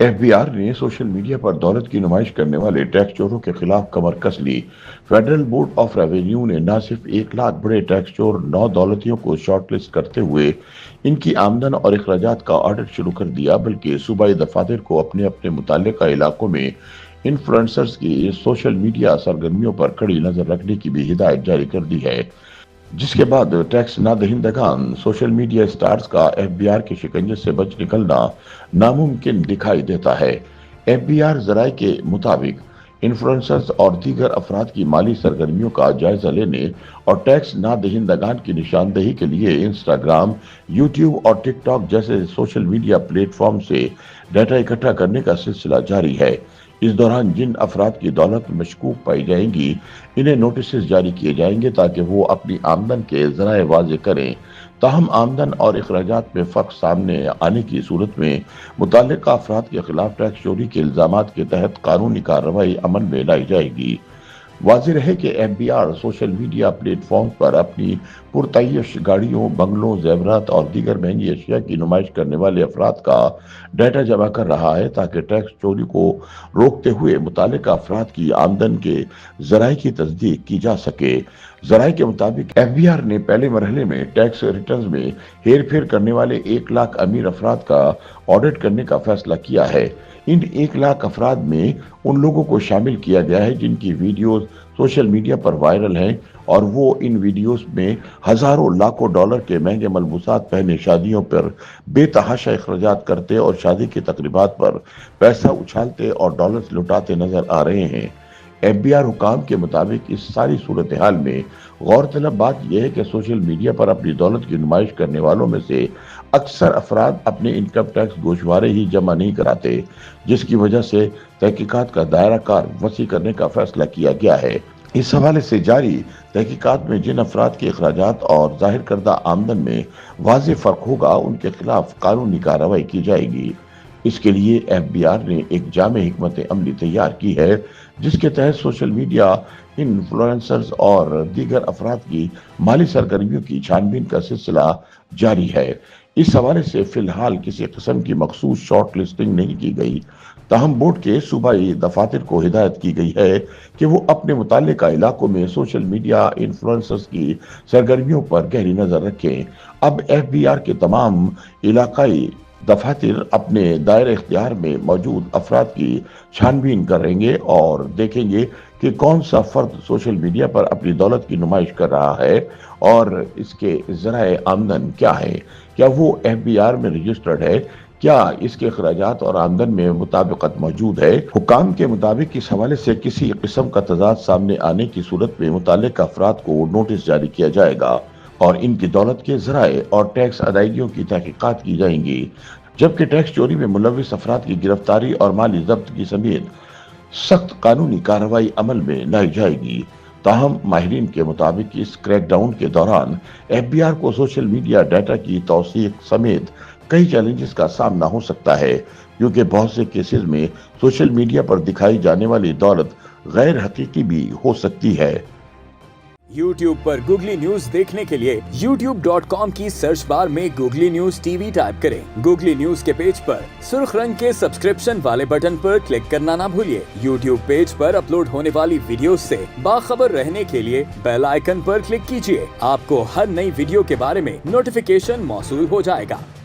FBR ने social media पर दौलत की नुमाइश करने वाले टैक्स चोरों के खिलाफ कमर कस ली। फेडरल बोर्ड ऑफ रेवेन्यू ने न सिर्फ 1 लाख बड़े टैक्स चोर 9 दौलतियों को शॉर्टलिस्ट करते हुए इनकी आमदन और अखराजात का ऑडिट शुरू कर दिया, बल्कि सूबाई दफातर को अपने अपने मुताल्लिका इलाकों में इन्फ्लुएंसर्स की सोशल मीडिया सरगर्मियों पर कड़ी नजर रखने की भी हिदायत जारी कर दी है, जिसके बाद टैक्स ना दहिंदगान सोशल मीडिया स्टार्स का एफबीआर के शिकंजे से बच निकलना नामुमकिन दिखाई देता है। एफबीआर जराये के मुताबिक इन्फ्लुएंसर्स और दीगर अफराद की माली सरगर्मियों का जायजा लेने और टैक्स ना दहिंदगान की निशानदेही के लिए इंस्टाग्राम, यूट्यूब और टिकटॉक जैसे सोशल मीडिया प्लेटफॉर्म से डाटा इकट्ठा करने का सिलसिला जारी है। इस दौरान जिन अफराद की दौलत मशकूक पाई जाएंगी, इन्हें नोटिस जारी किए जाएंगे ताकि वो अपनी आमदन के जराए वाजे करें। ताहम आमदन और अखराजात में फर्क सामने आने की सूरत में मुतल्लिका अफराद के खिलाफ टैक्स चोरी के इल्जामात के तहत कानूनी कार्रवाई अमल में लाई जाएगी। वाज़ेह है कि एफबीआर सोशल मीडिया प्लेटफॉर्म पर अपनी पुरतयश गाड़ियों, बंगलों, जेवरात और दीगर महंगी अशिया की नुमाइश करने वाले अफराद का डाटा जमा कर रहा है ताकि टैक्स चोरी को रोकते हुए मुताल्लिका अफराद की आमदन के जराये की तस्दीक की जा सके। जराये के मुताबिक एफबीआर ने पहले मरहले में टैक्स रिटर्न में हेर फेर करने वाले 1 लाख अमीर अफराद का ऑडिट करने का फैसला किया है। इन 1 लाख अफराद में उन लोगों को शामिल किया गया है जिनकी वीडियोस सोशल मीडिया पर वायरल हैं और वो इन वीडियोस में हजारों लाखों डॉलर के महंगे मलबूसात पहने शादियों पर बेतहाशा अखराजात करते और शादी की तकरीबात पर पैसा उछालते और डॉलर्स लुटाते नजर आ रहे हैं। एफबीआर हुकाम के मुताबिक इस सारी सूरत हाल में गौरतलब बात यह है कि सोशल मीडिया पर अपनी दौलत की नुमाइश करने वालों में से अक्सर अफराद अपने इनकम टैक्स गोशवारे ही जमा नहीं कराते, जिसकी वजह से तहकीकात का दायरा कार वसी करने का फैसला किया गया है। इस हवाले से जारी तहकीकात में जिन अफराद के अखराजात और जाहिर करदा आमदन में वाज़ेह फर्क होगा, उनके खिलाफ कानूनी कार्रवाई की जाएगी। इसके लिए एफबीआर ने एक जामे हिकमत अमली तैयार की है, जिसके तहत सोशल मीडिया इन्फ्लुएंसर्स और दीगर अफराद की माली सरगर्मियों की छानबीन का सिलसिला जारी है। इस हवाले से फिलहाल किसी किस्म की मखसूस शॉर्ट लिस्टिंग नहीं की गई। ताहम बोर्ड के सूबाई दफातर को हिदायत की गई है कि वो अपने मुताल्लिका इलाकों में सोशल मीडिया इन्फ्लुएंसर्स की सरगर्मियों पर गहरी नजर रखें। अब एफबीआर के तमाम इलाकाई दफातर अपने दायरे इख्तियार में मौजूद अफराद की छानबीन करेंगे और देखेंगे कि कौन सा फर्द सोशल मीडिया पर अपनी दौलत की नुमाइश कर रहा है और इसके जराए आमदन क्या है, क्या वो एफबीआर में रजिस्टर्ड है, क्या इसके अखराजात और आमदन में मुताबिकत मौजूद है। हुकाम के मुताबिक इस हवाले से किसी किस्म का तजाद सामने आने की सूरत में मुताल्लिका अफराद को नोटिस जारी किया जाएगा और इनकी दौलत के जराए और टैक्स अदायगियों की तहकीकात की जाएंगी, जबकि टैक्स चोरी में मुलविस अफराद की गिरफ्तारी और माली जब्त की समेत सख्त कानूनी कार्रवाई अमल में लाई जाएगी। ताहम माहिरीन के मुताबिक इस क्रैकडाउन के दौरान एफबीआर को सोशल मीडिया डाटा की तौसीक समेत कई चैलेंजेस का सामना हो सकता है, क्योंकि बहुत से केसेस में सोशल मीडिया पर दिखाई जाने वाली दौलत गैर हकीकी भी हो सकती है। YouTube पर गूगली न्यूज देखने के लिए youtube.com की सर्च बार में गूगली न्यूज टीवी टाइप करें। गूगली न्यूज के पेज पर सुर्ख रंग के सब्सक्रिप्शन वाले बटन पर क्लिक करना ना भूलिए। YouTube पेज पर अपलोड होने वाली वीडियोस से बाखबर रहने के लिए बेल आइकन पर क्लिक कीजिए। आपको हर नई वीडियो के बारे में नोटिफिकेशन मौसूल हो जाएगा।